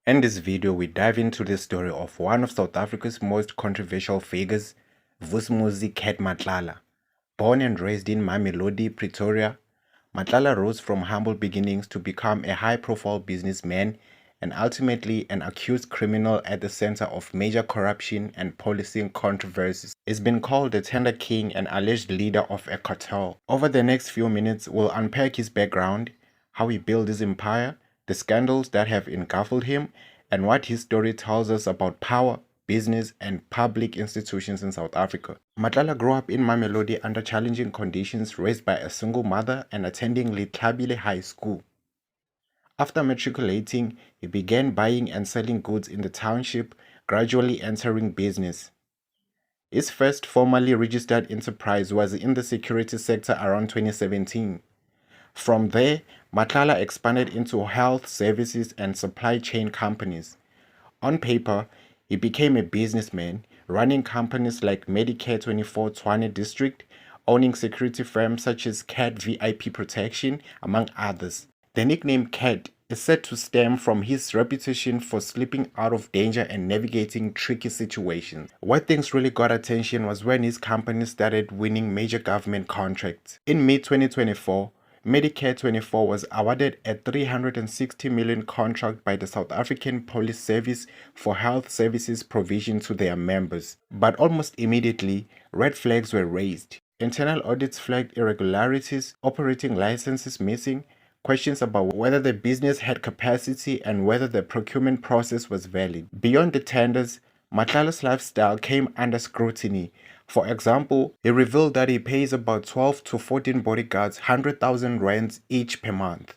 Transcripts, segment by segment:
In this video, we dive into the story of one of South Africa's most controversial figures, Vus'Umuzi Cat Matlala. Born and raised in Mamelodi, Pretoria, Matlala rose from humble beginnings to become a high-profile businessman and ultimately an accused criminal at the center of major corruption and policing controversies. He's been called the Tender King and alleged leader of a cartel. Over the next few minutes, we'll unpack his background, how he built his empire, the scandals that have engulfed him, and what his story tells us about power, business, and public institutions in South Africa. Matlala grew up in Mamelodi under challenging conditions, raised by a single mother and attending Litlabile High School. After matriculating, he began buying and selling goods in the township, gradually entering business. His first formally registered enterprise was in the security sector around 2017. From there, Matlala expanded into health services and supply chain companies. On paper, he became a businessman, running companies like Medicare 24 Tshwane District, owning security firms such as CAT VIP Protection, among others. The nickname CAT is said to stem from his reputation for slipping out of danger and navigating tricky situations. Where things really got attention was when his company started winning major government contracts. In mid-2024, Medicare 24 was awarded a 360 million contract by the South African Police Service for health services provision to their members. But almost immediately, red flags were raised. Internal audits flagged irregularities, operating licenses missing, questions about whether the business had capacity and whether the procurement process was valid. Beyond the tenders, Matlala's lifestyle came under scrutiny. For example, he revealed that he pays about 12 to 14 bodyguards 100,000 rands each per month.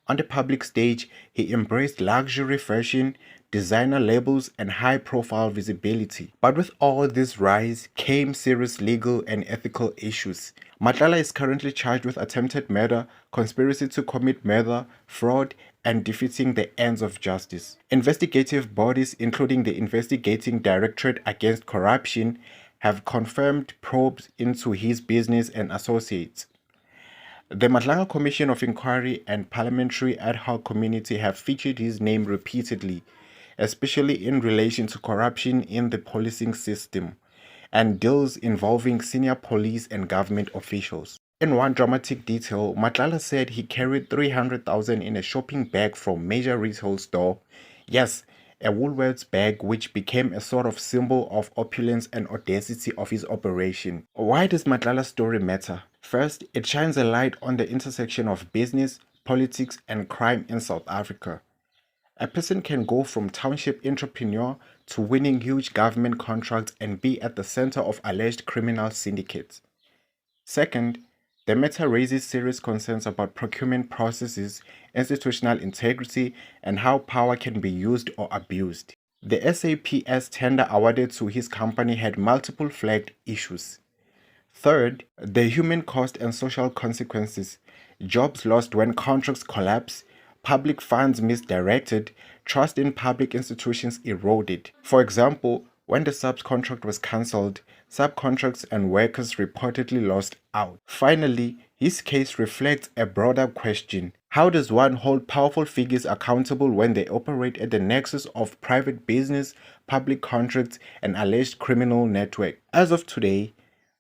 On the public stage, he embraced luxury fashion, designer labels, and high-profile visibility. But with all this rise came serious legal and ethical issues. Matlala is currently charged with attempted murder, conspiracy to commit murder, fraud, and defeating the ends of justice. Investigative bodies, including the Investigating Directorate Against Corruption, have confirmed probes into his business and associates. The Matlala Commission of Inquiry and Parliamentary Ad Hoc Committee have featured his name repeatedly, especially in relation to corruption in the policing system and deals involving senior police and government officials. In one dramatic detail, Matlala said he carried 300,000 in a shopping bag from major retail store. Yes, a Woolworths bag, which became a sort of symbol of opulence and audacity of his operation. Why does Matlala's story matter? First, it shines a light on the intersection of business, politics, and crime in South Africa. A person can go from township entrepreneur to winning huge government contracts and be at the center of alleged criminal syndicates. Second, the matter raises serious concerns about procurement processes, institutional integrity, and how power can be used or abused. The SAPS tender awarded to his company had multiple flagged issues. Third, the human cost and social consequences. Jobs lost when contracts collapse, public funds misdirected, trust in public institutions eroded. For example, when the SAPS contract was cancelled, subcontracts and workers reportedly lost out. Finally, his case reflects a broader question. How does one hold powerful figures accountable when they operate at the nexus of private business, public contracts, and alleged criminal network? As of today,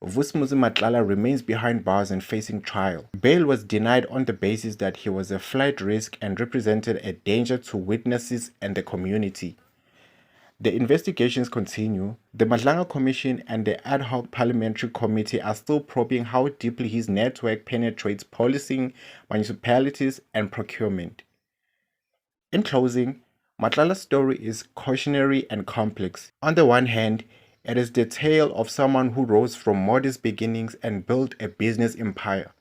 Vus'Umuzi Matlala remains behind bars and facing trial. Bail was denied on the basis that he was a flight risk and represented a danger to witnesses and the community. The investigations continue. The Matlala Commission and the Ad Hoc Parliamentary Committee are still probing how deeply his network penetrates policing, municipalities, and procurement. In closing, Matlala's story is cautionary and complex. On the one hand, it is the tale of someone who rose from modest beginnings and built a business empire.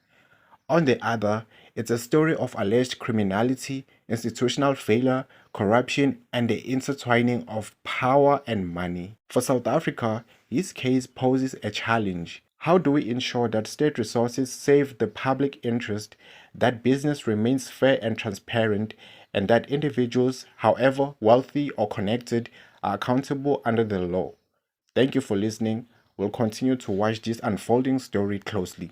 On the other, it's a story of alleged criminality, institutional failure, corruption, and the intertwining of power and money. For South Africa, his case poses a challenge. How do we ensure that state resources save the public interest, that business remains fair and transparent, and that individuals, however wealthy or connected, are accountable under the law? Thank you for listening. We'll continue to watch this unfolding story closely.